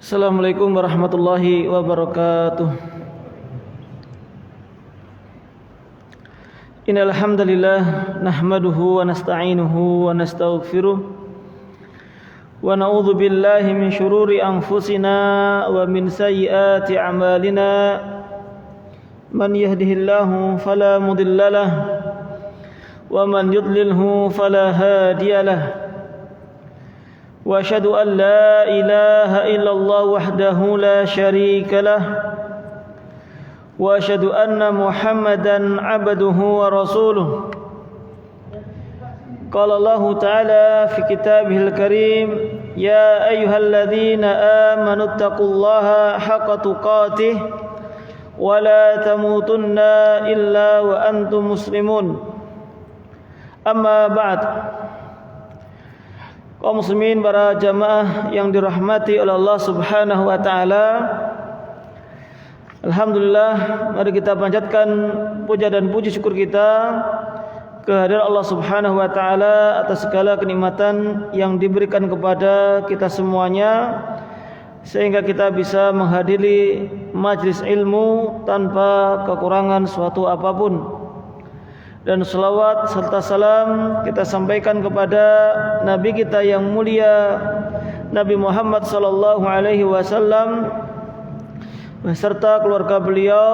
Assalamualaikum warahmatullahi wabarakatuh. Innal hamdalillah nahmaduhu wa nasta'inuhu wa nastaghfiruh wa na'udzu billahi min shururi anfusina wa min sayyiati a'malina. Man yahdihillahu fala mudhillalah wa man yudlilhu fala hadiyalah. Wa asyhadu an la ilaha illallah wahdahu la syarika lah wa asyhadu anna Muhammadan abduhu wa rasuluh. Qala Allah ta'ala fi kitabihil karim, ya ayyuhalladzina amanu taqullaha haqqa tuqatih wa la tamutunna illa wa antum muslimun. Amma ba'd. Kaum muslimin, para jamaah yang dirahmati oleh Allah Subhanahu wa taala, alhamdulillah, mari kita panjatkan puja dan puji syukur kita kehadirat Allah Subhanahu wa taala atas segala kenikmatan yang diberikan kepada kita semuanya, sehingga kita bisa menghadiri majlis ilmu tanpa kekurangan suatu apapun. Dan salawat serta salam kita sampaikan kepada Nabi kita yang mulia, Nabi Muhammad sallallahu alaihi wasallam, beserta keluarga beliau,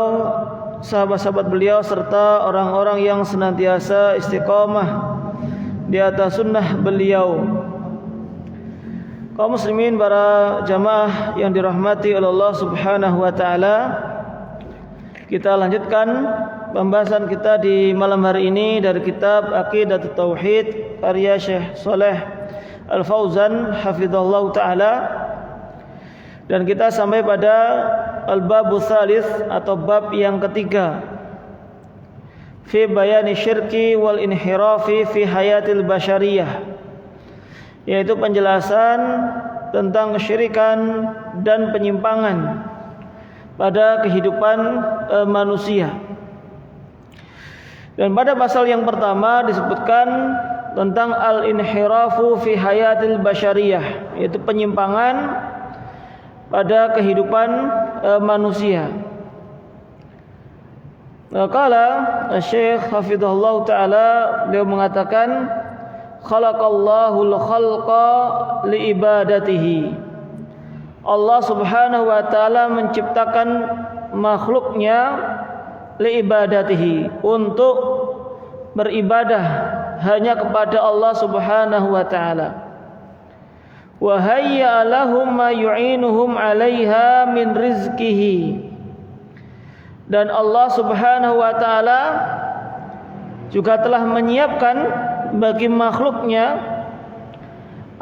sahabat-sahabat beliau, serta orang-orang yang senantiasa istiqamah di atas sunnah beliau. Kaum muslimin, para jamaah yang dirahmati oleh Allah Subhanahu wa taala, kita lanjutkan pembahasan kita di malam hari ini dari kitab Aqidatut Tauhid karya Syekh Shalih Al-Fauzan hafizallahu taala, dan kita sampai pada al-babu tsalits atau bab yang ketiga, fi bayani syirki wal inhirafi fi hayatil basyariyah, yaitu penjelasan tentang kesyirikan dan penyimpangan pada kehidupan manusia. Dan pada pasal yang pertama disebutkan tentang al-inhirafu fi hayatil basyariyah, yaitu penyimpangan pada kehidupan manusia. Qala Syekh hafizahullah taala, beliau mengatakan, khalaqallahul khalqa liibadatihi. Allah Subhanahu wa taala menciptakan makhluknya liibadatihi, untuk beribadah hanya kepada Allah Subhanahu wa taala. Wa hayya lahum ma yu'inuhum 'alaiha min rizqihi. Dan Allah Subhanahu wa taala juga telah menyiapkan bagi makhluknya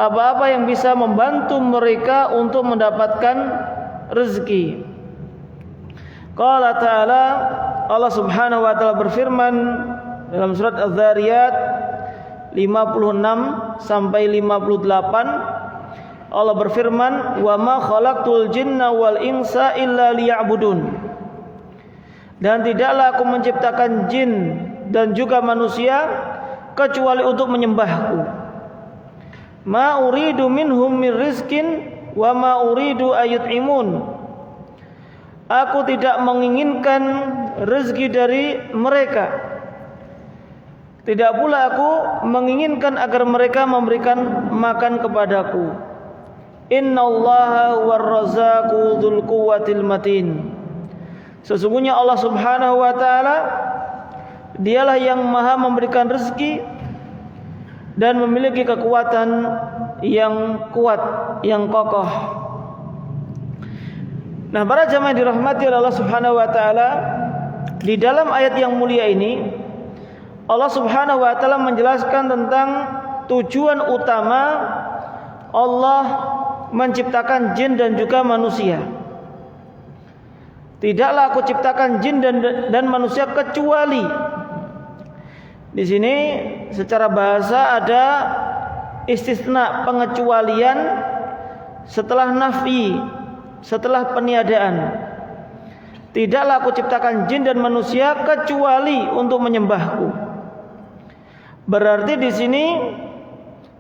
apa-apa yang bisa membantu mereka untuk mendapatkan rezeki. Qala ta'ala, Allah Subhanahu wa taala berfirman dalam surat Az-Zariyat 56 sampai 58. Allah berfirman, "Wa ma khalaqtul jinna wal insa illa liya'budun." Dan tidaklah aku menciptakan jin dan juga manusia kecuali untuk menyembahku. Ma uridu minhum min rizkin wa ma uridu ayut'imun. Aku tidak menginginkan rezeki dari mereka, tidak pula aku menginginkan agar mereka memberikan makan kepadaku. Innallaha war-razzaqu dzul quwwatil matin. Sesungguhnya Allah Subhanahu wa taala, dialah yang maha memberikan rezeki dan memiliki kekuatan yang kuat, yang kokoh. Nah, para jamaah dirahmati oleh Allah Subhanahu wa taala, di dalam ayat yang mulia ini Allah Subhanahu wa taala menjelaskan tentang tujuan utama Allah menciptakan jin dan juga manusia. Tidaklah aku ciptakan jin dan manusia kecuali. Di sini secara bahasa ada istisna, pengecualian setelah nafi, setelah peniadaan. Tidaklah aku ciptakan jin dan manusia kecuali untuk menyembahku. Berarti di sini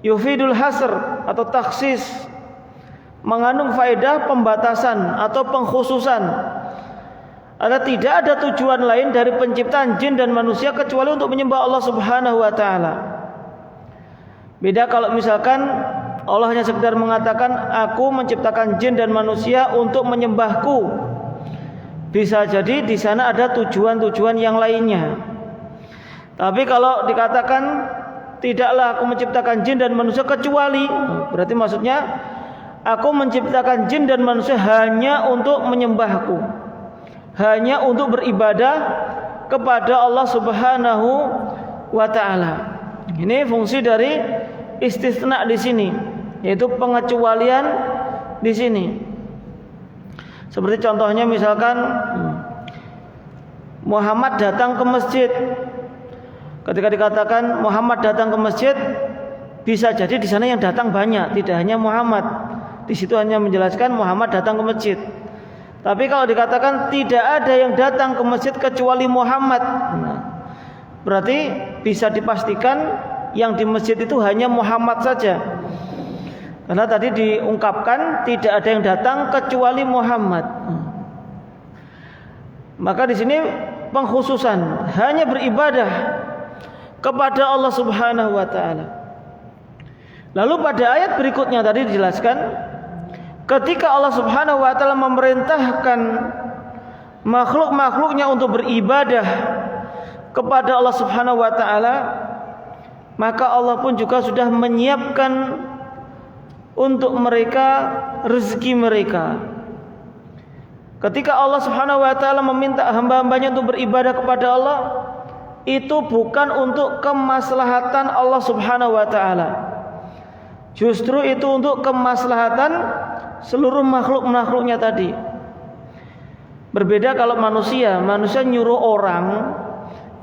yufidul hasr atau taksis, mengandung faedah pembatasan atau pengkhususan. Tidak ada tujuan lain dari penciptaan jin dan manusia kecuali untuk menyembah Allah Subhanahu wa taala. Beda kalau misalkan Allah hanya sekedar mengatakan aku menciptakan jin dan manusia untuk menyembahku. Bisa jadi di sana ada tujuan-tujuan yang lainnya. Tapi kalau dikatakan tidaklah aku menciptakan jin dan manusia kecuali, berarti maksudnya aku menciptakan jin dan manusia hanya untuk menyembahku, hanya untuk beribadah kepada Allah Subhanahu wa taala. Ini fungsi dari istisna di sini, yaitu pengecualian di sini. Seperti contohnya misalkan Muhammad datang ke masjid. Ketika dikatakan Muhammad datang ke masjid, bisa jadi di sana yang datang banyak, tidak hanya Muhammad. Di situ hanya menjelaskan Muhammad datang ke masjid. Tapi kalau dikatakan tidak ada yang datang ke masjid kecuali Muhammad, berarti bisa dipastikan yang di masjid itu hanya Muhammad saja. Karena tadi diungkapkan tidak ada yang datang kecuali Muhammad. Maka di sini pengkhususan hanya beribadah kepada Allah Subhanahu wa taala. Lalu pada ayat berikutnya tadi dijelaskan ketika Allah Subhanahu wa taala memerintahkan makhluk-makhluknya untuk beribadah kepada Allah Subhanahu wa taala, maka Allah pun juga sudah menyiapkan untuk mereka rezeki mereka. Ketika Allah Subhanahu wa taala meminta hamba-hambanya untuk beribadah kepada Allah, itu bukan untuk kemaslahatan Allah Subhanahu wa taala. Justru itu untuk kemaslahatan seluruh makhluk-makhluknya tadi. Berbeda kalau manusia nyuruh orang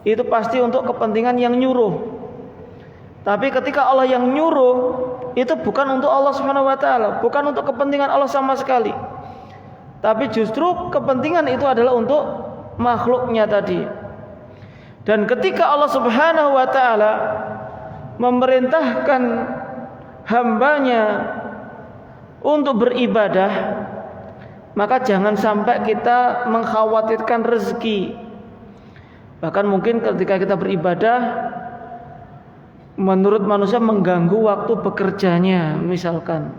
itu pasti untuk kepentingan yang nyuruh. Tapi ketika Allah yang nyuruh, itu bukan untuk Allah Subhanahu wa taala, bukan untuk kepentingan Allah sama sekali. Tapi justru kepentingan itu adalah untuk makhluknya tadi. Dan ketika Allah Subhanahu wa taala memerintahkan hambanya untuk beribadah, maka jangan sampai kita mengkhawatirkan rezeki. Bahkan mungkin ketika kita beribadah, menurut manusia mengganggu waktu bekerjanya misalkan.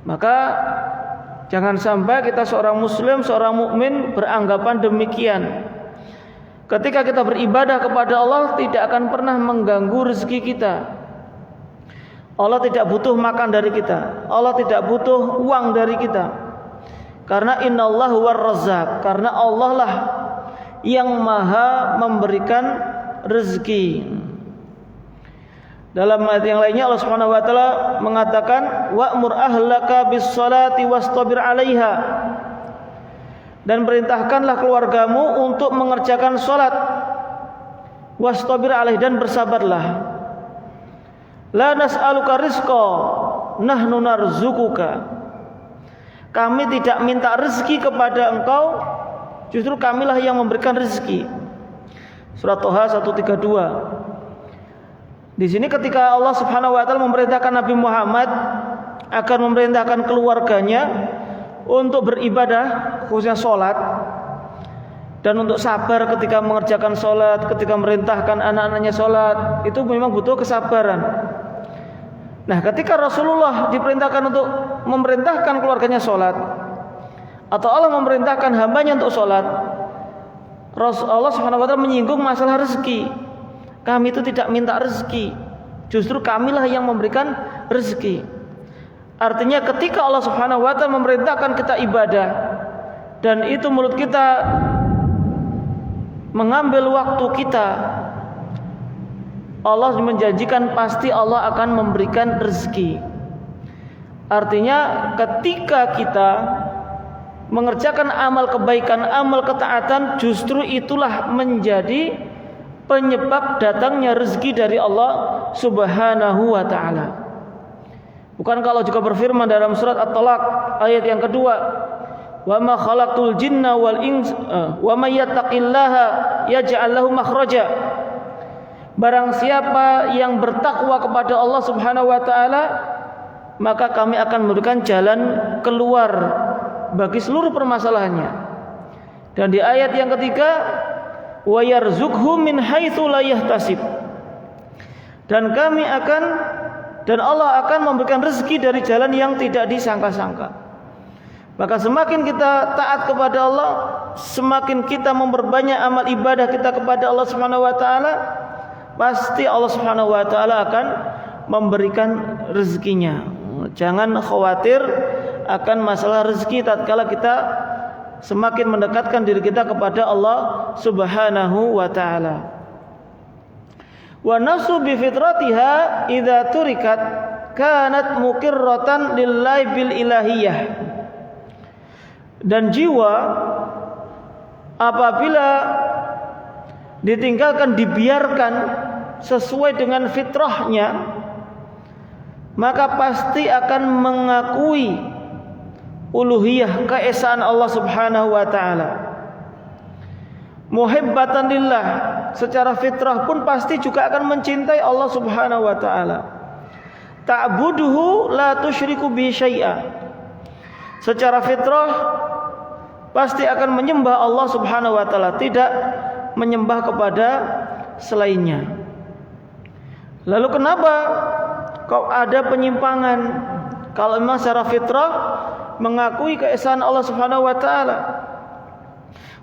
Maka jangan sampai kita seorang muslim, seorang mukmin beranggapan demikian. Ketika kita beribadah kepada Allah tidak akan pernah mengganggu rezeki kita. Allah tidak butuh makan dari kita, Allah tidak butuh uang dari kita. Karena innallaha huwar razzaq, karena Allah lah yang maha memberikan rezeki. Dalam ayat yang lainnya Allah Subhanahu wa taala mengatakan wa'mur ahlaka bis-shalati wastabir 'alaiha. Dan perintahkanlah keluargamu untuk mengerjakan salat. Wastabir 'alaihi, dan bersabarlah. La nas'aluka rizqa, nahnu narzuquka. Kami tidak minta rezeki kepada engkau, justru kamilah yang memberikan rezeki. Surat Thaha 132. Di sini ketika Allah Subhanahu wa taala memerintahkan Nabi Muhammad akan memerintahkan keluarganya untuk beribadah, khususnya salat, dan untuk sabar ketika mengerjakan salat, ketika merintahkan anak-anaknya salat, itu memang butuh kesabaran. Nah, ketika Rasulullah diperintahkan untuk memerintahkan keluarganya salat, atau Allah memerintahkan hambanya untuk salat, Allah Subhanahu wa taala menyinggung masalah rezeki. Kami itu tidak minta rezeki, justru kamilah yang memberikan rezeki. Artinya ketika Allah Subhanahu wa taala memerintahkan kita ibadah, dan itu menurut kita mengambil waktu kita, Allah menjanjikan pasti Allah akan memberikan rezeki. Artinya ketika kita mengerjakan amal kebaikan, amal ketaatan, justru itulah menjadi penyebab datangnya rezeki dari Allah Subhanahu wa taala. Bukan kalau juga berfirman dalam surat At-Talaq ayat yang kedua, wa ma khalaqtul jinna wal insa wa may yattaqillaha yaj'al lahu makhraja. Barang siapa yang bertakwa kepada Allah Subhanahu wa taala, maka kami akan memberikan jalan keluar bagi seluruh permasalahannya. Dan di ayat yang ketiga, wa yarzuqhu min haitsu la yahtasib. Dan Allah akan memberikan rezeki dari jalan yang tidak disangka-sangka. Maka semakin kita taat kepada Allah, semakin kita memperbanyak amal ibadah kita kepada Allah Subhanahu wa taala, pasti Allah Subhanahu wa taala akan memberikan rezekinya. Jangan khawatir akan masalah rezeki tatkala kita semakin mendekatkan diri kita kepada Allah Subhanahu wa taala. Wa nafsu bi fitratiha idza turikat kanat muqirratan lillahi bil ilahiyah. Dan jiwa apabila ditinggalkan, dibiarkan sesuai dengan fitrahnya, maka pasti akan mengakui uluhiyah, keesaan Allah Subhanahu wa taala. Muhibbatan lillah, secara fitrah pun pasti juga akan mencintai Allah Subhanahu wa taala. Ta'buduhu la tusyriku bi syai'a. Secara fitrah pasti akan menyembah Allah Subhanahu wa taala, tidak menyembah kepada selainnya. Lalu kenapa kok ada penyimpangan kalau memang secara fitrah mengakui keesaan Allah Subhanahu wa taala?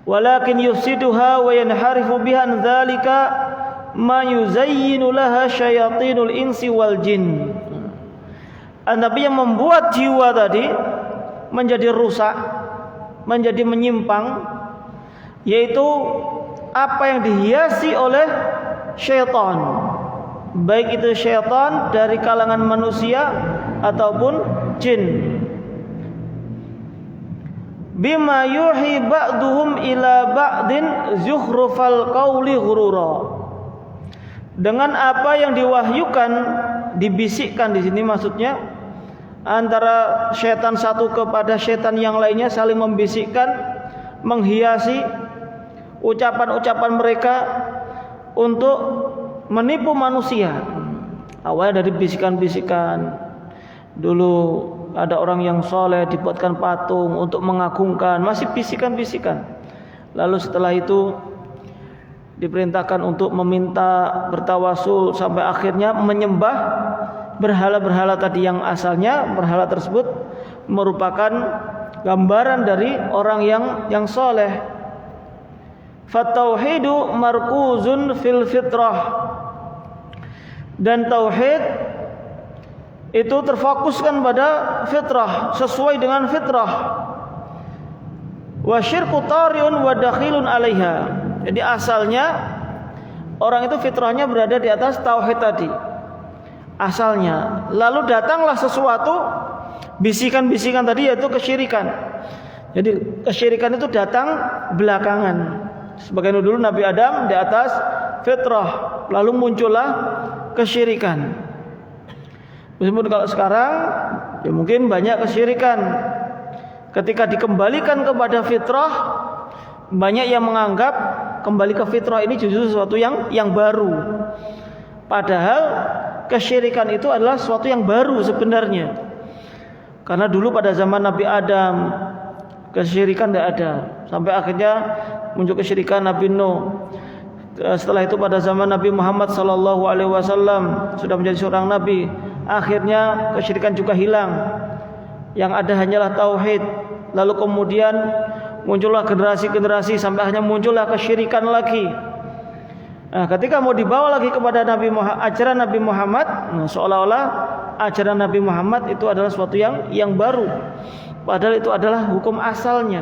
Walakin yufsiduha wa yanharifu biha an dzalika ma yuzayyinu laha syayatinul insi wal jin. Tapi yang membuat jiwa tadi menjadi rusak, menjadi menyimpang, yaitu apa yang dihiasi oleh syaitan, baik itu syaitan dari kalangan manusia ataupun jin. Bima yuhi ba'duhum ila ba'din zukhrufal qawli ghurura. Dengan apa yang diwahyukan, dibisikkan di sini maksudnya, antara syaitan satu kepada syaitan yang lainnya, saling membisikkan, menghiasi ucapan-ucapan mereka untuk menipu manusia. Awalnya dari bisikan-bisikan. Dulu ada orang yang soleh dibuatkan patung untuk mengagungkan, masih bisikan-bisikan. Lalu setelah itu diperintahkan untuk meminta, bertawasul, sampai akhirnya menyembah berhala-berhala tadi, yang asalnya berhala tersebut merupakan gambaran dari orang yang soleh. Fatauhidu markuzun fil fitrah. Dan tauhid itu terfokuskan pada fitrah, sesuai dengan fitrah. Wa syirku tariun wa dakhilun alaiha. Jadi asalnya orang itu fitrahnya berada di atas tauhid tadi, asalnya. Lalu datanglah sesuatu, bisikan-bisikan tadi, yaitu kesyirikan. Jadi kesyirikan itu datang belakangan. Sebagian dulu Nabi Adam di atas fitrah, lalu muncullah kesyirikan. Meskipun kalau sekarang ya mungkin banyak kesyirikan. Ketika dikembalikan kepada fitrah, banyak yang menganggap kembali ke fitrah ini justru sesuatu yang baru. Padahal kesyirikan itu adalah sesuatu yang baru sebenarnya. Karena dulu pada zaman Nabi Adam kesyirikan tidak ada, sampai akhirnya muncul kesyirikan Nabi Nuh. Setelah itu pada zaman Nabi Muhammad SAW sudah menjadi seorang nabi, akhirnya kesyirikan juga hilang. Yang ada hanyalah tauhid. Lalu kemudian muncullah generasi-generasi sampai akhirnya muncullah kesyirikan lagi. Nah, ketika mau dibawa lagi kepada ajaran Nabi Muhammad, seolah-olah ajaran Nabi Muhammad itu adalah sesuatu yang baru. Padahal itu adalah hukum asalnya.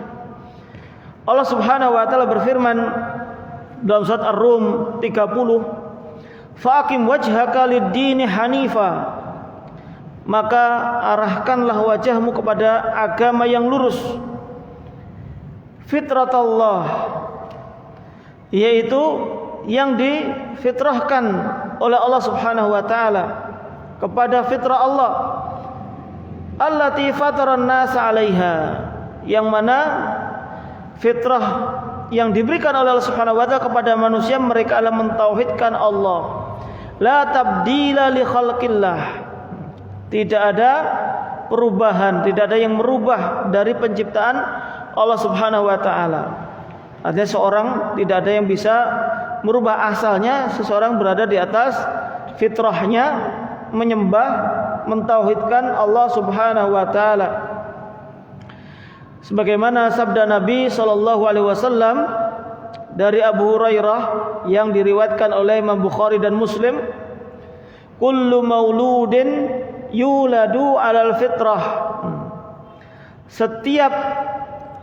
Allah Subhanahu wa taala berfirman dalam surat Ar-Rum 30, "Faqim wajhaka lid-dini hanifa." Maka arahkanlah wajahmu kepada agama yang lurus. Fitratallah, yaitu yang difitrahkan oleh Allah Subhanahu wa taala kepada fitrah Allah. Allati fataran nas 'alaiha, yang mana fitrah yang diberikan oleh Allah Subhanahu wa taala kepada manusia, mereka adalah mentauhidkan Allah. La tabdila li khalqillah. Tidak ada perubahan, tidak ada yang merubah dari penciptaan Allah Subhanahu wa taala. Artinya seorang tidak ada yang bisa merubah asalnya, seseorang berada di atas fitrahnya, menyembah, mentauhidkan Allah Subhanahu wa taala. Sebagaimana sabda Nabi sallallahu alaihi wasallam dari Abu Hurairah yang diriwayatkan oleh Imam Bukhari dan Muslim, kullu mauludin yuladu 'alal fitrah. Setiap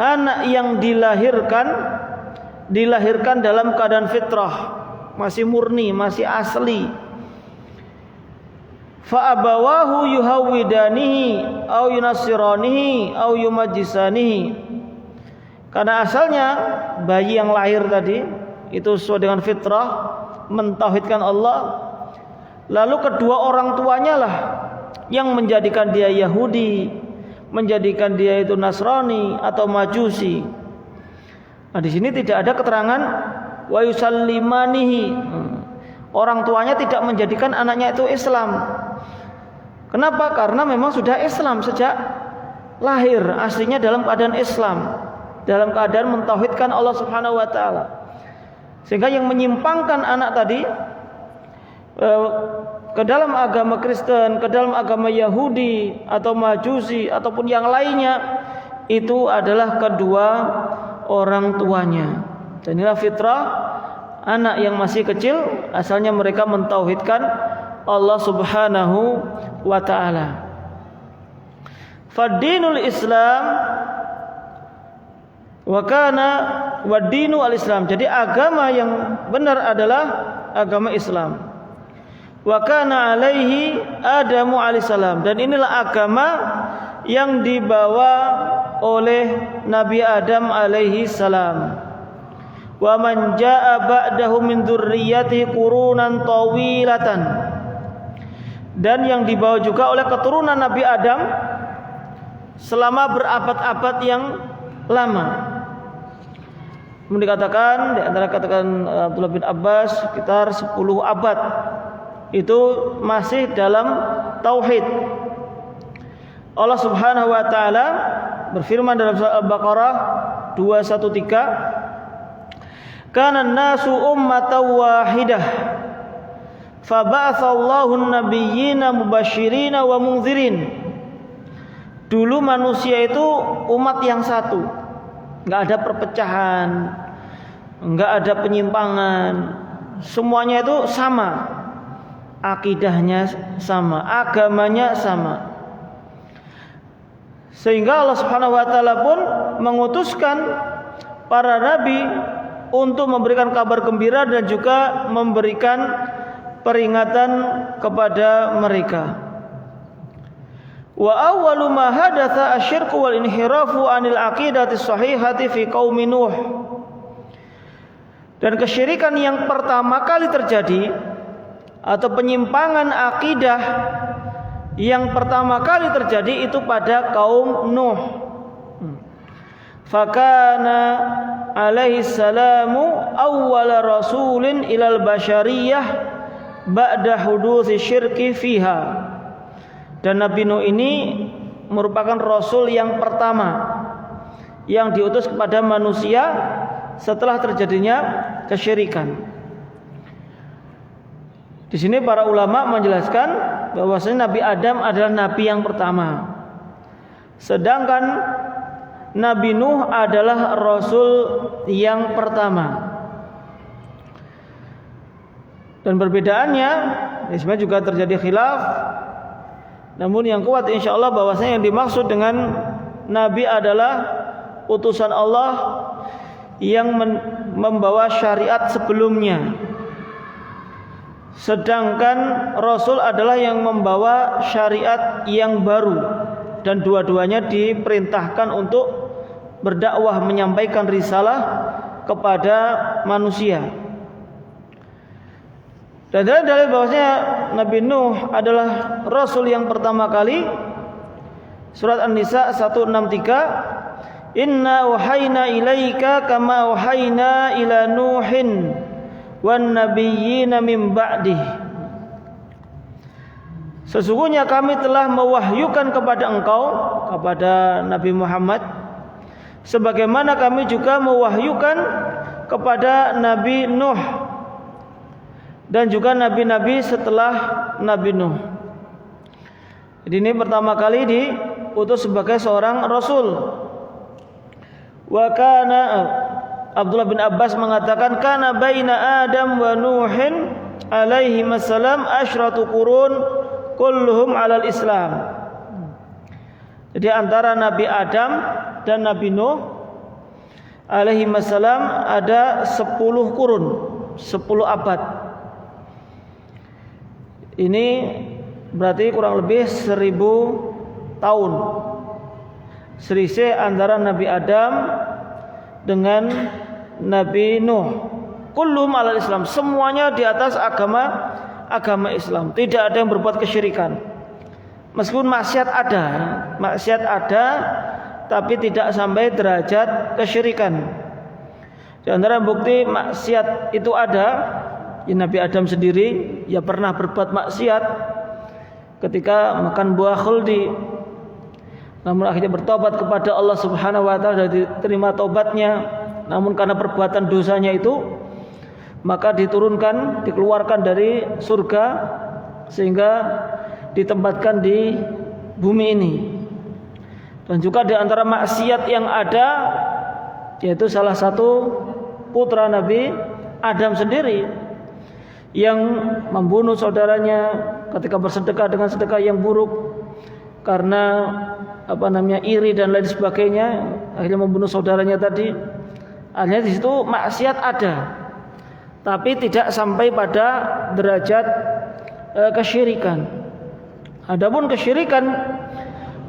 anak yang dilahirkan dalam keadaan fitrah, masih murni, masih asli. Fa abawahu yuhawidanihi au yunassiranihi au yumajjisanihi. Karena asalnya bayi yang lahir tadi itu sesuai dengan fitrah, mentauhidkan Allah. Lalu kedua orang tuanya lah yang menjadikan dia Yahudi, menjadikan dia itu Nasrani atau Majusi. Nah, di sini tidak ada keterangan wa yusallimanihi. Orang tuanya tidak menjadikan anaknya itu Islam. Kenapa? Karena memang sudah Islam sejak lahir, aslinya dalam keadaan Islam, dalam keadaan mentauhidkan Allah Subhanahu wa taala. Sehingga yang menyimpangkan anak tadi ke dalam agama Kristen, ke dalam agama Yahudi atau Majusi ataupun yang lainnya, itu adalah kedua orang tuanya. Dan inilah fitrah anak yang masih kecil, asalnya mereka mentauhidkan Allah Subhanahu wa taala. Fad-dinul Islam wa kana wad-dinu al-Islam. Jadi agama yang benar adalah agama Islam. Wa kana alaihi Adamu alaihissalam, dan inilah agama yang dibawa oleh Nabi Adam alaihi salam. Wa man jaa ba'dahu min dzurriyyatihi qurunan tawilatan, dan yang dibawa juga oleh keturunan Nabi Adam selama berabad-abad yang lama. Dikatakan di antara katakan Abdullah bin Abbas sekitar 10 abad itu masih dalam tauhid. Allah Subhanahu wa taala berfirman dalam surah Al-Baqarah 213, kana an-nasu ummatan wahidah faba'atsallahu an-nabiyyina mubasysyirin wa mundzirin. Dulu manusia itu umat yang satu, enggak ada perpecahan, enggak ada penyimpangan, semuanya itu sama, akidahnya sama, agamanya sama. Sehingga Allah Subhanahu wa taala pun mengutuskan para nabi untuk memberikan kabar gembira dan juga memberikan peringatan kepada mereka. Wa awwalu ma hadatsa asyirku wal inhirafu anil aqidati sahihati fi qaumi Nuh. Dan kesyirikan yang pertama kali terjadi atau penyimpangan akidah yang pertama kali terjadi itu pada kaum Nuh. Fakana alaihi salamu awwala rasulin ilal basyariyah ba'da hudusi syirki fiha. Dan Nabi Nuh ini merupakan rasul yang pertama yang diutus kepada manusia setelah terjadinya kesyirikan. Di sini para ulama menjelaskan bahwasanya Nabi Adam adalah nabi yang pertama, sedangkan Nabi Nuh adalah rasul yang pertama. Dan perbedaannya sebenarnya juga terjadi khilaf. Namun yang kuat insyaallah bahwasanya yang dimaksud dengan nabi adalah utusan Allah yang membawa syariat sebelumnya. Sedangkan Rasul adalah yang membawa syariat yang baru, dan dua-duanya diperintahkan untuk berdakwah, menyampaikan risalah kepada manusia. Dan dalil bahwasanya Nabi Nuh adalah Rasul yang pertama kali, surat An-Nisa 163, Inna wahayna ilaika kama wahayna ila Nuhin wan nabiyyina min ba'dih. Sesungguhnya kami telah mewahyukan kepada engkau, kepada Nabi Muhammad, sebagaimana kami juga mewahyukan kepada Nabi Nuh dan juga nabi-nabi setelah Nabi Nuh. Jadi ini pertama kali diutus sebagai seorang rasul. Wa kana, Abdullah bin Abbas mengatakan, kana baina Adam wa Nuhin alaihi wassalam asyratu qurun kulluhum alal Islam. Jadi antara Nabi Adam dan Nabi Nuh alaihi wassalam ada 10 kurun, 10 abad. Ini berarti kurang lebih 1000 tahun selisih antara Nabi Adam dengan Nabi Nuh. Kullum alal Islam, semuanya di atas agama Islam. Tidak ada yang berbuat kesyirikan. Meskipun maksiat ada, tapi tidak sampai derajat kesyirikan. Di antara bukti maksiat itu ada, ya Nabi Adam sendiri ya pernah berbuat maksiat ketika makan buah khuldi. Namun akhirnya bertobat kepada Allah Subhanahu wa taala dan diterima tobatnya. Namun karena perbuatan dosanya itu, maka dikeluarkan dari surga sehingga ditempatkan di bumi ini. Dan juga di antara maksiat yang ada, yaitu salah satu putra Nabi Adam sendiri yang membunuh saudaranya ketika bersedekah dengan sedekah yang buruk karena iri dan lain sebagainya, akhirnya membunuh saudaranya tadi. Akhirnya di situ maksiat ada, tapi tidak sampai pada derajat kesyirikan. Adapun kesyirikan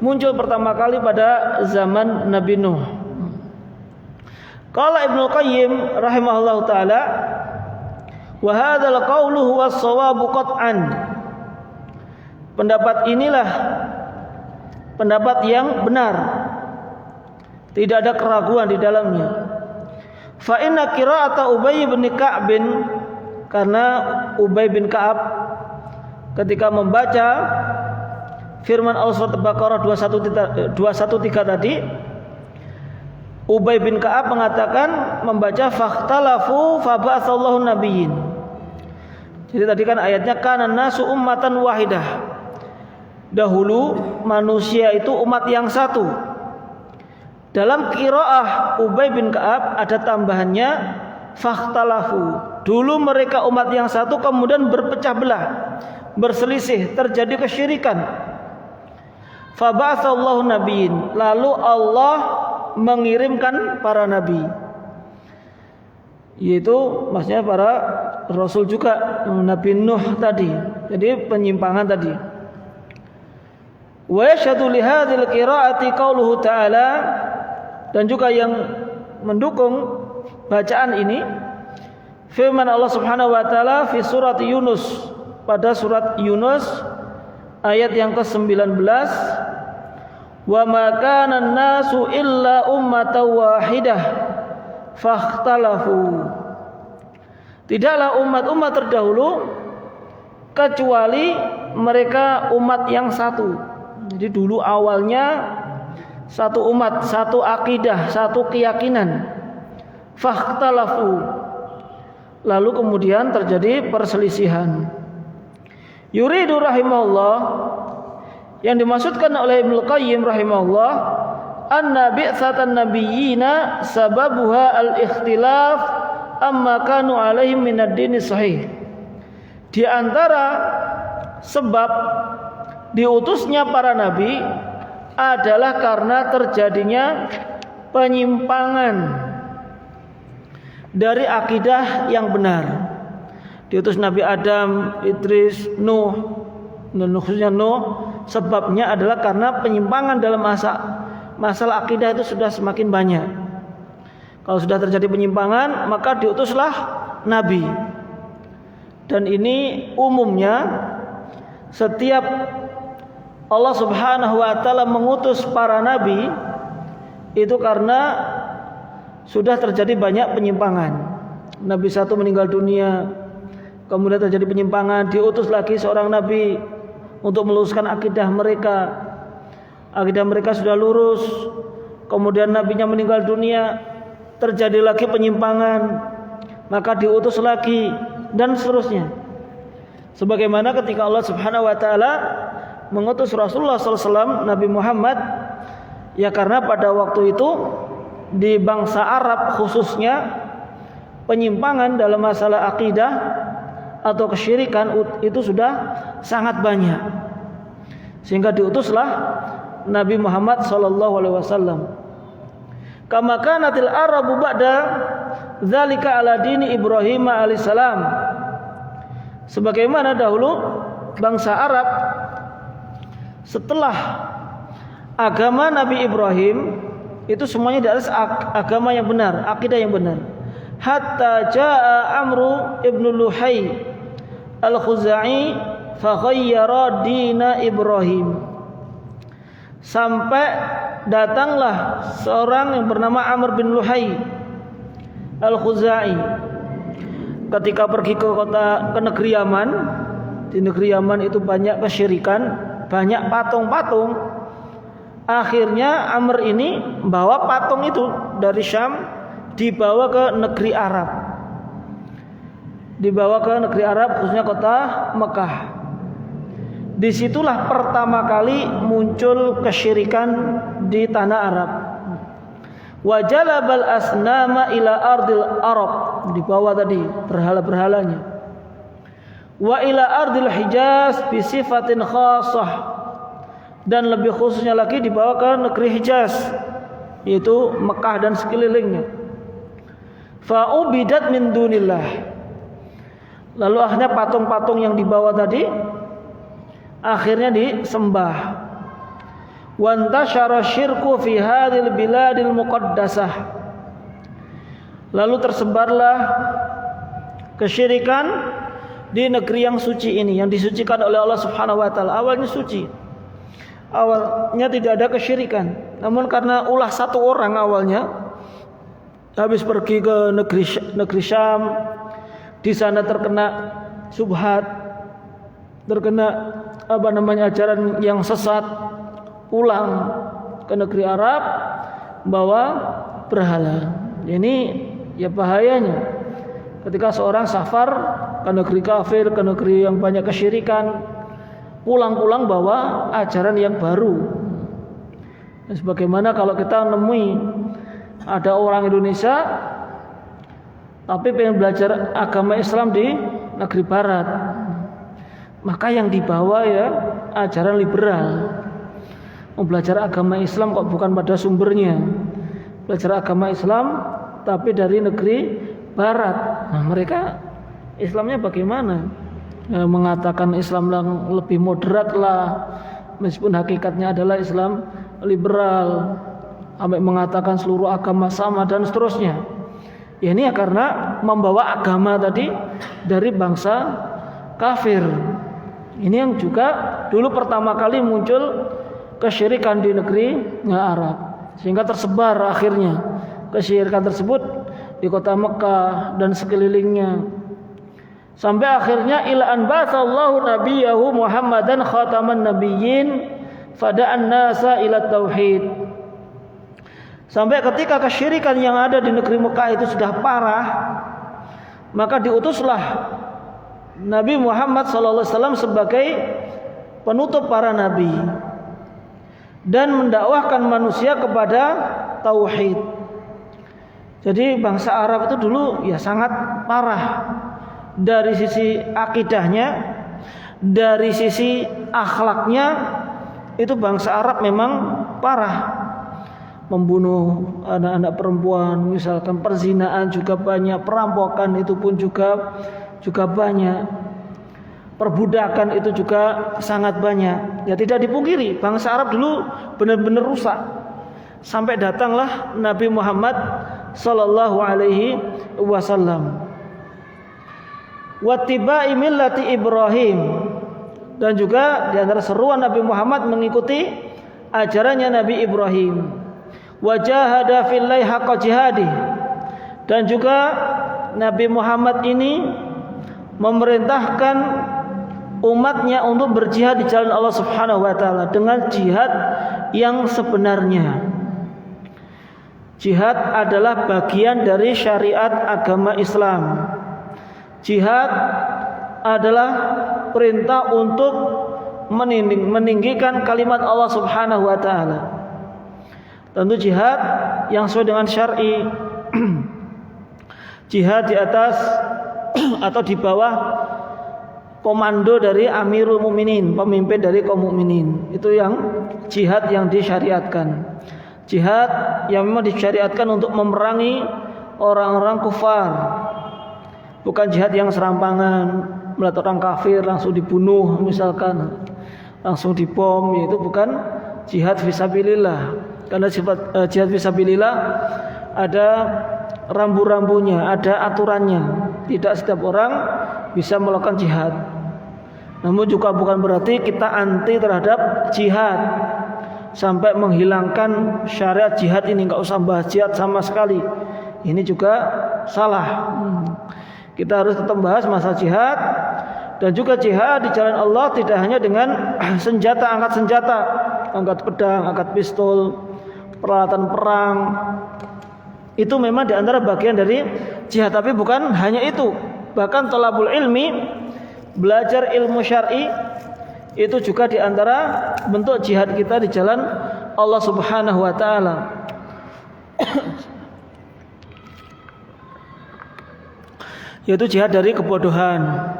muncul pertama kali pada zaman Nabi Nuh. Qala Ibnu Qayyim rahimahullahu taala, wa hadzal qaulu huwa shawabu qat'an. Pendapat inilah pendapat yang benar, tidak ada keraguan di dalamnya. Fa inna qira'ata Ubay bin Ka'b, karena Ubay bin Ka'ab ketika membaca firman Allah surat Al-Baqarah 213 tadi, Ubay bin Ka'ab mengatakan membaca fakhtalafu faba'atsallahu nabiyyin. Jadi tadi kan ayatnya kana nasu ummatan wahidah. Dahulu manusia itu umat yang satu. Dalam qiraah Ubay bin Ka'ab ada tambahannya fakhtalafu. Dulu mereka umat yang satu, kemudian berpecah belah, berselisih, terjadi kesyirikan. Faba'atsallahu nabiyyin, lalu Allah mengirimkan para nabi, yaitu maksudnya para rasul juga, Nabi Nuh tadi. Jadi penyimpangan tadi. Wa yashhadu li hadzal qiraati qauluhu ta'ala, dan juga yang mendukung bacaan ini firman Allah Subhanahu wa taala fi surat Yunus, pada surat Yunus ayat yang ke-19, wa ma kana an-nasu illa ummatan wahidah fakhtalafu. Tidaklah umat-umat terdahulu kecuali mereka umat yang satu. Jadi dulu awalnya satu umat, satu akidah, satu keyakinan. Fakhtalafu, lalu kemudian terjadi perselisihan. Yuridu rahimahullah, yang dimaksudkan oleh Ibnu Qayyim rahimahullah, anna bi'tsatan nabiyyina sababuha al-ikhtilaf amma kanu alaihi minad dini sahih. Di antara sebab diutusnya para nabi adalah karena terjadinya penyimpangan dari akidah yang benar. Diutus Nabi Adam, Idris, Nuh, khususnya Nuh, sebabnya adalah karena penyimpangan dalam masalah akidah itu sudah semakin banyak. Kalau sudah terjadi penyimpangan, maka diutuslah nabi. Dan ini umumnya setiap Allah Subhanahu wa taala mengutus para nabi itu karena sudah terjadi banyak penyimpangan. Nabi satu meninggal dunia, kemudian terjadi penyimpangan, diutus lagi seorang nabi, untuk meluruskan akidah mereka. Akidah mereka sudah lurus, kemudian nabinya meninggal dunia, terjadi lagi penyimpangan, maka diutus lagi, dan seterusnya. Sebagaimana ketika Allah Subhanahu wa taala mengutus Rasulullah SAW, Nabi Muhammad, ya karena pada waktu itu di bangsa Arab khususnya penyimpangan dalam masalah akidah atau kesyirikan itu sudah sangat banyak, sehingga diutuslah Nabi Muhammad SAW. Kama kanatil Arabu ba'da dzalika ala dini Ibrahim alaihissalam. Sebagaimana dahulu bangsa Arab setelah agama Nabi Ibrahim itu semuanya di atas agama yang benar, akidah yang benar. Hatta jaa Amru ibn Luhai al-Khuzai fa ghayyara dina Ibrahim. Sampai datanglah seorang yang bernama Amr bin Luhai al-Khuzai. Ketika pergi ke negeri Yaman, di negeri Yaman itu banyak kesyirikan, banyak patung-patung. Akhirnya Amr ini bawa patung itu dari Syam, dibawa ke negeri Arab. Dibawa ke negeri Arab, khususnya kota Mekah. Disitulah pertama kali muncul kesyirikan di tanah Arab. Wajalabal asnama ila ardil Arab, dibawa tadi berhala-berhalanya. Wa ila ardil Hijaz bi sifatin khassah, dan lebih khususnya lagi dibawa ke negeri Hijaz, yaitu Mekah dan sekelilingnya. Fa ubidat min dunillah, lalu akhirnya patung-patung yang dibawa tadi akhirnya disembah. Wantashara syirku fi hadhil biladil muqaddasah, lalu tersebarlah kesyirikan di negeri yang suci ini, yang disucikan oleh Allah Subhanahu wa taala. Awalnya suci, awalnya tidak ada kesyirikan, namun karena ulah satu orang awalnya habis pergi ke negeri Syam, di sana terkena subhat, terkena ajaran yang sesat, pulang ke negeri Arab bawa berhala. Ini ya bahayanya ketika seorang safar ke negeri kafir, ke negeri yang banyak kesyirikan, pulang-pulang bawa ajaran yang baru. Dan sebagaimana kalau kita nemui ada orang Indonesia tapi pengen belajar agama Islam di negeri barat, maka yang dibawa ya ajaran liberal. Mau belajar agama Islam kok bukan pada sumbernya, belajar agama Islam tapi dari negeri barat. Nah, mereka Islamnya bagaimana? Ya, mengatakan Islam yang lebih moderat lah, meskipun hakikatnya adalah Islam liberal, sampai mengatakan seluruh agama sama dan seterusnya. Ya, ini ya karena membawa agama tadi dari bangsa kafir. Ini yang juga dulu pertama kali muncul kesyirikan di negeri Arab, sehingga tersebar akhirnya kesyirikan tersebut di kota Mekah dan sekelilingnya, sampai akhirnya ila an ba'atsallahu nabiyahu Muhammadan khataman nabiyyin fada'an nasa ila tauhid. Sampai ketika kesyirikan yang ada di negeri Mekah itu sudah parah, maka diutuslah Nabi Muhammad SAW sebagai penutup para nabi dan mendakwahkan manusia kepada tauhid. Jadi bangsa Arab itu dulu ya sangat parah dari sisi akidahnya, dari sisi akhlaknya. Itu bangsa Arab memang parah, membunuh anak-anak perempuan, misalkan perzinaan juga banyak, perampokan itu pun juga banyak. Perbudakan itu juga sangat banyak. Ya tidak dipungkiri bangsa Arab dulu benar-benar rusak. Sampai datanglah Nabi Muhammad sallallahu alaihi wasallam. Wattiba'i millati Ibrahim, dan juga di antara seruan Nabi Muhammad mengikuti ajarannya Nabi Ibrahim. Wajahada fillahi haqqa jihadi, dan juga Nabi Muhammad ini memerintahkan umatnya untuk berjihad di jalan Allah Subhanahu wa taala dengan jihad yang sebenarnya. Jihad adalah bagian dari syariat agama Islam. Jihad adalah perintah untuk meninggikan kalimat Allah Subhanahu wa taala. Tentu jihad yang sesuai dengan syar'i. Jihad di atas atau di bawah komando dari Amirul Mukminin, pemimpin dari kaum mukminin. Itu yang jihad yang disyariatkan. Jihad yang memang disyariatkan untuk memerangi orang-orang kufar. Bukan jihad yang serampangan, melihat orang kafir langsung dibunuh misalkan, langsung dibom, yaitu bukan jihad fisabilillah. Karena jihad fisabilillah ada rambu-rambunya, ada aturannya. Tidak setiap orang bisa melakukan jihad. Namun juga bukan berarti kita anti terhadap jihad sampai menghilangkan syariat jihad ini, enggak usah bahas jihad sama sekali. Ini juga salah. Kita harus tetap bahas masalah jihad. Dan juga jihad di jalan Allah tidak hanya dengan senjata, angkat senjata, angkat pedang, angkat pistol, peralatan perang. Itu memang di antara bagian dari jihad, tapi bukan hanya itu. Bahkan thalabul ilmi, belajar ilmu syar'i, itu juga di antara bentuk jihad kita di jalan Allah Subhanahu wa taala. Yaitu jihad dari kebodohan.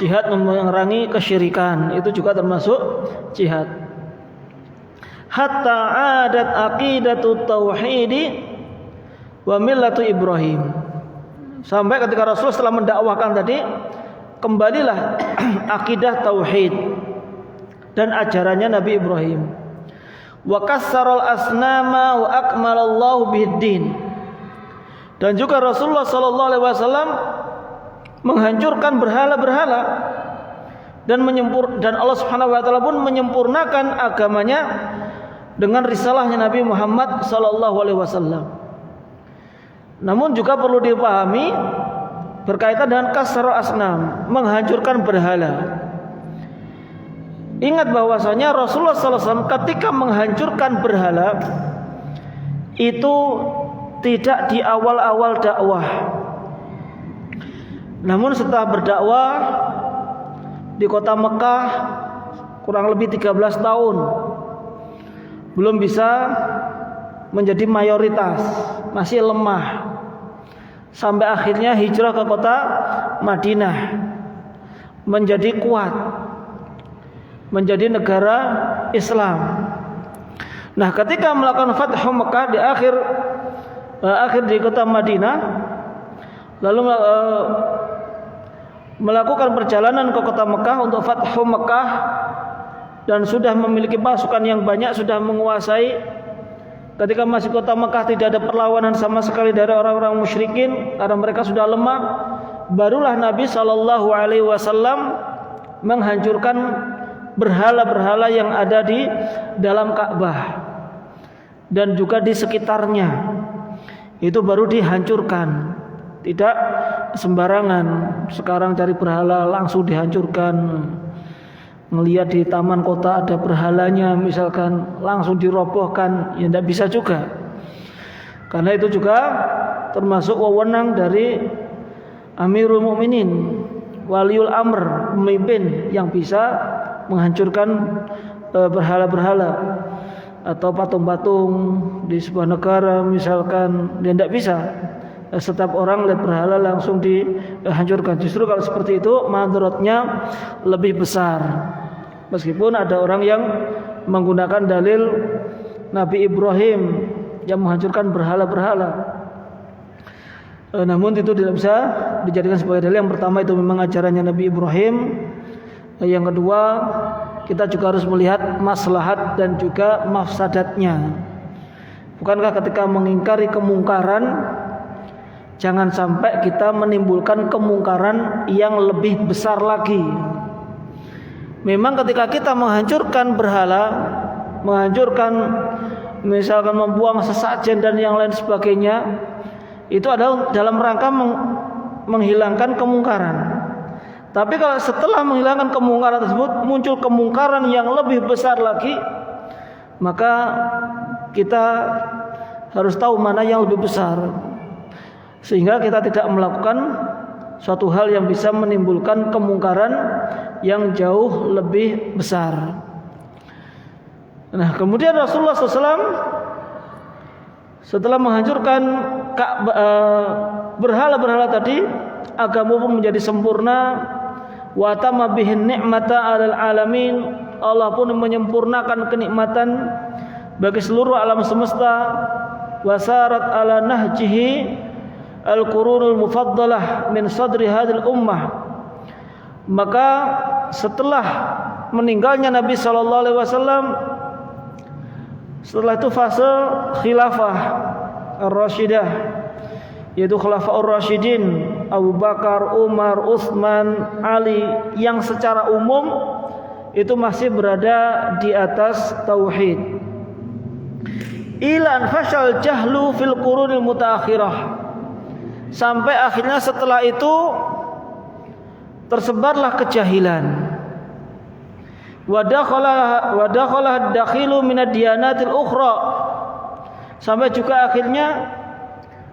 Jihad memerangi kesyirikan, itu juga termasuk jihad. Hatta adat aqidatu tauhidi wa millatu Ibrahim. Sampai ketika Rasulullah setelah mendakwahkan tadi, kembalilah akidah tauhid dan ajarannya Nabi Ibrahim. Wa kassaral asnama wa akmalallahu biddin. Dan juga Rasulullah sallallahu alaihi wasallam menghancurkan berhala-berhala dan Allah Subhanahu wa taala pun menyempurnakan agamanya dengan risalahnya Nabi Muhammad sallallahu alaihi wasallam. Namun juga perlu dipahami berkaitan dengan kasrul asnam, menghancurkan berhala. Ingat bahwasanya Rasulullah sallallahu alaihi wasallam ketika menghancurkan berhala itu tidak di awal-awal dakwah. Namun setelah berdakwah di kota Mekah kurang lebih 13 tahun belum bisa menjadi mayoritas, masih lemah. Sampai akhirnya hijrah ke kota Madinah, menjadi kuat, menjadi negara Islam. Nah, ketika melakukan Fathu Mekah di akhir di kota Madinah, lalu melakukan perjalanan ke kota Mekah untuk Fathu Mekah dan sudah memiliki pasukan yang banyak, sudah menguasai. Ketika masih kota Mekah tidak ada perlawanan sama sekali dari orang-orang musyrikin karena mereka sudah lemah. Barulah Nabi sallallahu alaihi wasallam menghancurkan berhala-berhala yang ada di dalam Ka'bah dan juga di sekitarnya. Itu baru dihancurkan. Tidak sembarangan. Sekarang cari berhala langsung dihancurkan. Ngelihat di taman kota ada berhalanya misalkan, langsung dirobohkan, ya tidak bisa juga. Karena itu juga termasuk wewenang dari Amirul Mukminin, Waliul Amr, pemimpin yang bisa menghancurkan berhala-berhala atau patung-patung di sebuah negara misalkan, dia tidak bisa. Setiap orang lihat berhala langsung dihancurkan. Justru kalau seperti itu madaratnya lebih besar. Meskipun ada orang yang menggunakan dalil Nabi Ibrahim yang menghancurkan berhala-berhala, namun itu tidak bisa dijadikan sebagai dalil. Yang pertama itu memang ajarannya Nabi Ibrahim. Yang kedua, kita juga harus melihat maslahat dan juga mafsadatnya. Bukankah ketika mengingkari kemungkaran, jangan sampai kita menimbulkan kemungkaran yang lebih besar lagi. Memang ketika kita menghancurkan berhala, menghancurkan misalkan membuang sesajen dan yang lain sebagainya, itu adalah dalam rangka menghilangkan kemungkaran. Tapi kalau setelah menghilangkan kemungkaran tersebut muncul kemungkaran yang lebih besar lagi, maka kita harus tahu mana yang lebih besar, sehingga kita tidak melakukan suatu hal yang bisa menimbulkan kemungkaran yang jauh lebih besar. Nah, kemudian Rasulullah SAW setelah menghancurkan berhala-berhala tadi, agama pun menjadi sempurna. Wa tamma bihin ni'mata 'alal alamin. Allah pun menyempurnakan kenikmatan bagi seluruh alam semesta. Wasarat ala nahjihi al-qurunul mufaddalah min sadri hadhil ummah. Maka setelah meninggalnya Nabi sallallahu alaihi wasallam, setelah itu fase khilafah ar-rasyidah, yaitu khulafaur rasyidin Abu Bakar, Umar, Utsman, Ali, yang secara umum itu masih berada di atas tauhid. Ilan fashal jahlu fil qurunil mutaakhirah, sampai akhirnya setelah itu tersebarlah kejahilan. Wa dakhala dakhilu minad diyanatil ukhra, sampai juga akhirnya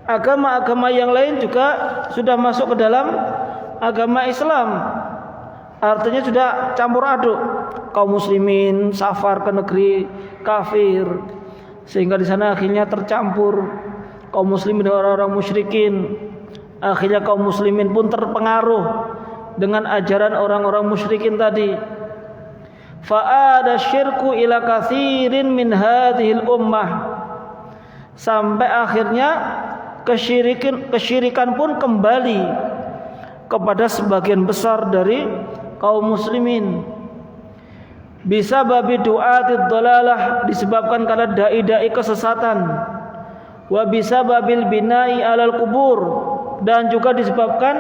agama-agama yang lain juga sudah masuk ke dalam agama Islam. Artinya sudah campur aduk, kaum muslimin safar ke negeri kafir, sehingga di sana akhirnya tercampur kaum muslimin dengan orang-orang musyrikin. Akhirnya kaum muslimin pun terpengaruh dengan ajaran orang-orang musyrikin tadi. Fa'ada syirku ila katsirin min hadhil ummah, sampai akhirnya kesyirikan pun kembali kepada sebagian besar dari kaum muslimin. Bisa babi du'atid dhalalah, disebabkan karena dai-dai kesesatan. Wa bisa babil bina'i alal kubur, dan juga disebabkan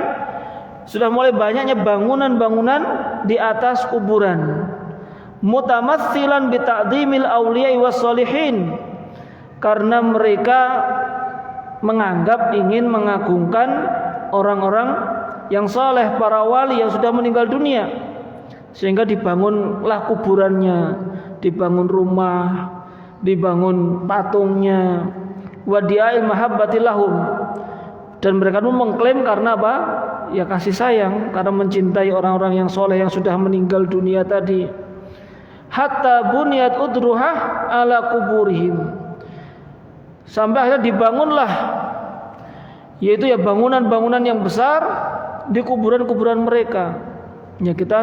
sudah mulai banyaknya bangunan-bangunan di atas kuburan. Mutamatsilan bi ta'dhimil auliya'i was sholihin, karena mereka menganggap ingin mengagungkan orang-orang yang saleh, para wali yang sudah meninggal dunia, sehingga dibangunlah kuburannya, dibangun rumah, dibangun patungnya. Wadi'il mahabbati lahum, dan mereka pun mengklaim karena apa? Ya kasih sayang, karena mencintai orang-orang yang saleh yang sudah meninggal dunia tadi. Hatta buniyat udruhah ala kuburihim, sampai akhirnya dibangunlah, yaitu ya bangunan-bangunan yang besar di kuburan-kuburan mereka. Ya, kita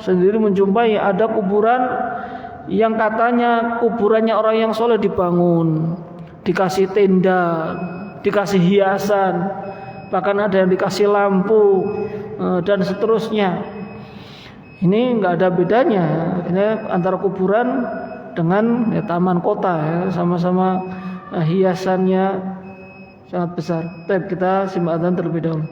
sendiri menjumpai ada kuburan yang katanya kuburannya orang yang soleh dibangun, dikasih tenda, dikasih hiasan, bahkan ada yang dikasih lampu dan seterusnya. Ini nggak ada bedanya ini antara kuburan dengan taman kota, ya, sama-sama hiasannya sangat besar. Baik, kita simak adzan terlebih dahulu.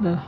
Nah.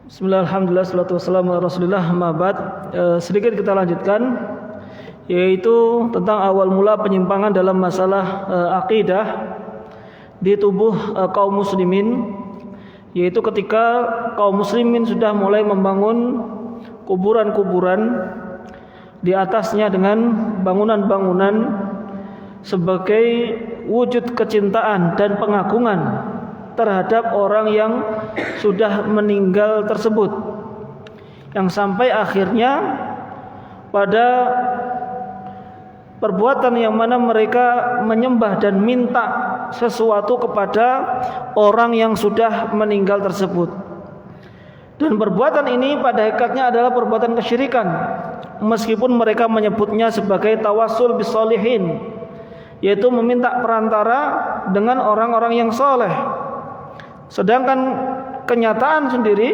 Bismillah, alhamdulillah, salatu wassalamu ala rasulillah, ma'bad. Sedikit kita lanjutkan, yaitu tentang awal mula penyimpangan dalam masalah akidah di tubuh kaum muslimin, yaitu ketika kaum muslimin sudah mulai membangun kuburan-kuburan di atasnya dengan bangunan-bangunan sebagai wujud kecintaan dan pengagungan terhadap orang yang sudah meninggal tersebut, yang sampai akhirnya pada perbuatan yang mana mereka menyembah dan minta sesuatu kepada orang yang sudah meninggal tersebut. Dan perbuatan ini pada hakikatnya adalah perbuatan kesyirikan, meskipun mereka menyebutnya sebagai tawassul bisolihin, yaitu meminta perantara dengan orang-orang yang soleh. Sedangkan kenyataan sendiri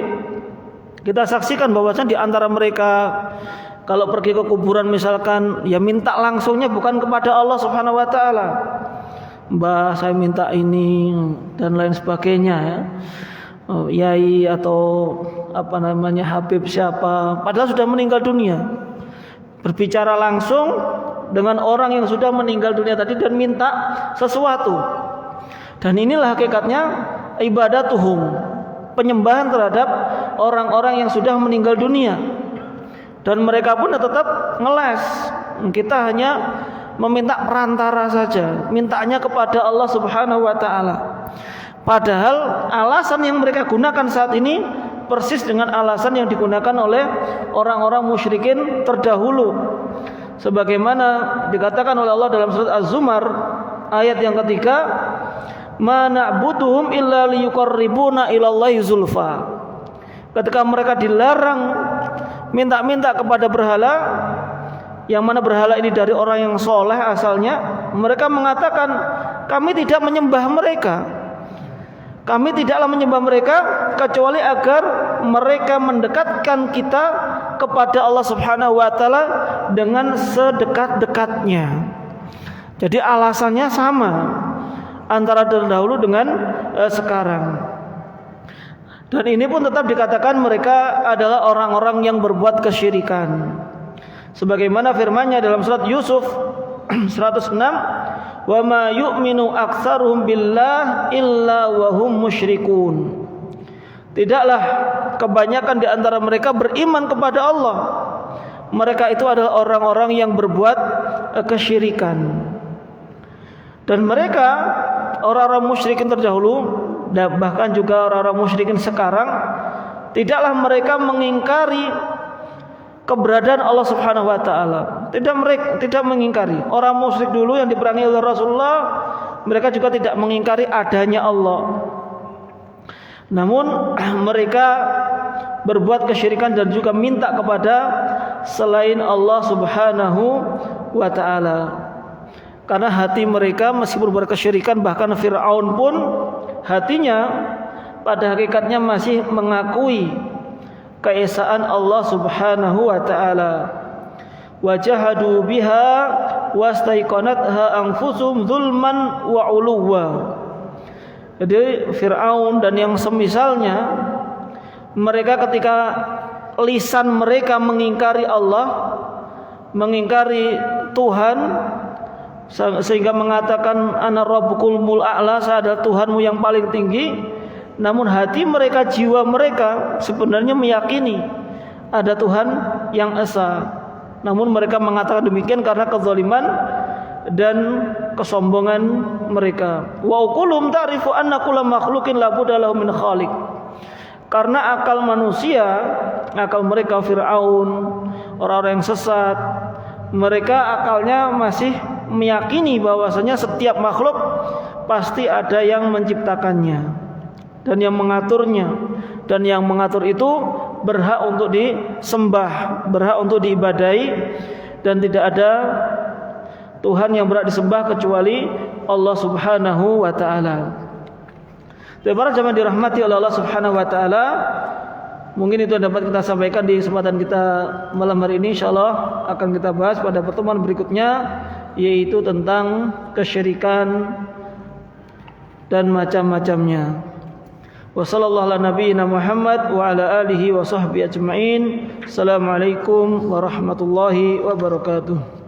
kita saksikan bahwasanya di antara mereka kalau pergi ke kuburan misalkan, ya minta langsungnya bukan kepada Allah Subhanahu wa taala. Mbah, saya minta ini dan lain sebagainya ya. Yai atau Habib siapa, padahal sudah meninggal dunia. Berbicara langsung dengan orang yang sudah meninggal dunia tadi dan minta sesuatu. Dan inilah hakikatnya ibadatuhum, penyembahan terhadap orang-orang yang sudah meninggal dunia. Dan mereka pun tetap ngeles, kita hanya meminta perantara saja, mintanya kepada Allah Subhanahu wa taala. Padahal alasan yang mereka gunakan saat ini persis dengan alasan yang digunakan oleh orang-orang musyrikin terdahulu, sebagaimana dikatakan oleh Allah dalam surat Az-Zumar ayat yang ketiga, ma na'buduhum illa liyuqarribuna ilallahi zulfa. Ketika mereka dilarang minta-minta kepada berhala, yang mana berhala ini dari orang yang soleh asalnya, mereka mengatakan kami tidak menyembah mereka, kami tidaklah menyembah mereka kecuali agar mereka mendekatkan kita kepada Allah Subhanahu wa taala dengan sedekat-dekatnya. Jadi alasannya sama antara terdahulu dengan sekarang. Dan ini pun tetap dikatakan mereka adalah orang-orang yang berbuat kesyirikan. Sebagaimana firman-Nya dalam surat Yusuf 106, "Wa ma yu'minu aktsaruhum billah illa wa hum musyrikun." Tidaklah kebanyakan di antara mereka beriman kepada Allah, mereka itu adalah orang-orang yang berbuat kesyirikan. Dan mereka orang-orang musyrikin terdahulu dan bahkan juga orang-orang musyrikin sekarang, tidaklah mereka mengingkari keberadaan Allah Subhanahu wa taala. Tidak mengingkari. Orang musyrik dulu yang diperangi oleh Rasulullah, mereka juga tidak mengingkari adanya Allah. Namun mereka berbuat kesyirikan dan juga minta kepada selain Allah Subhanahu wa taala. Karena hati mereka meskipun berbuat kesyirikan, bahkan Fir'aun pun hatinya pada hakikatnya masih mengakui keesaan Allah Subhanahu wa taala. Wajahadu biha wastaiqanatha anfusuhum zulman wa uluwa. Jadi Fir'aun dan yang semisalnya, mereka ketika lisan mereka mengingkari Allah, mengingkari Tuhan, sehingga mengatakan ana rabbukumul a'la, saya adalah Tuhanmu yang paling tinggi, namun hati mereka, jiwa mereka sebenarnya meyakini ada Tuhan yang esa. Namun mereka mengatakan demikian karena kezaliman dan kesombongan mereka. Wa uqulum ta'rifu anna kulla makhluqin la budda lahu min khaliq. Karena akal manusia, akal mereka Fir'aun, orang-orang yang sesat, mereka akalnya masih meyakini bahwasanya setiap makhluk pasti ada yang menciptakannya dan yang mengaturnya, dan yang mengatur itu berhak untuk disembah, berhak untuk diibadahi, dan tidak ada Tuhan yang berhak disembah kecuali Allah Subhanahu wa taala. Dan para jemaah dirahmati oleh Allah Subhanahu wa taala, mungkin itu yang dapat kita sampaikan di kesempatan kita malam hari ini. Insyaallah akan kita bahas pada pertemuan berikutnya, yaitu tentang kesyirikan dan macam-macamnya. Wa sallallahu ala nabiyyina Muhammad wa ala alihi wa sahbihi ajma'in. Assalamualaikum warahmatullahi wabarakatuh.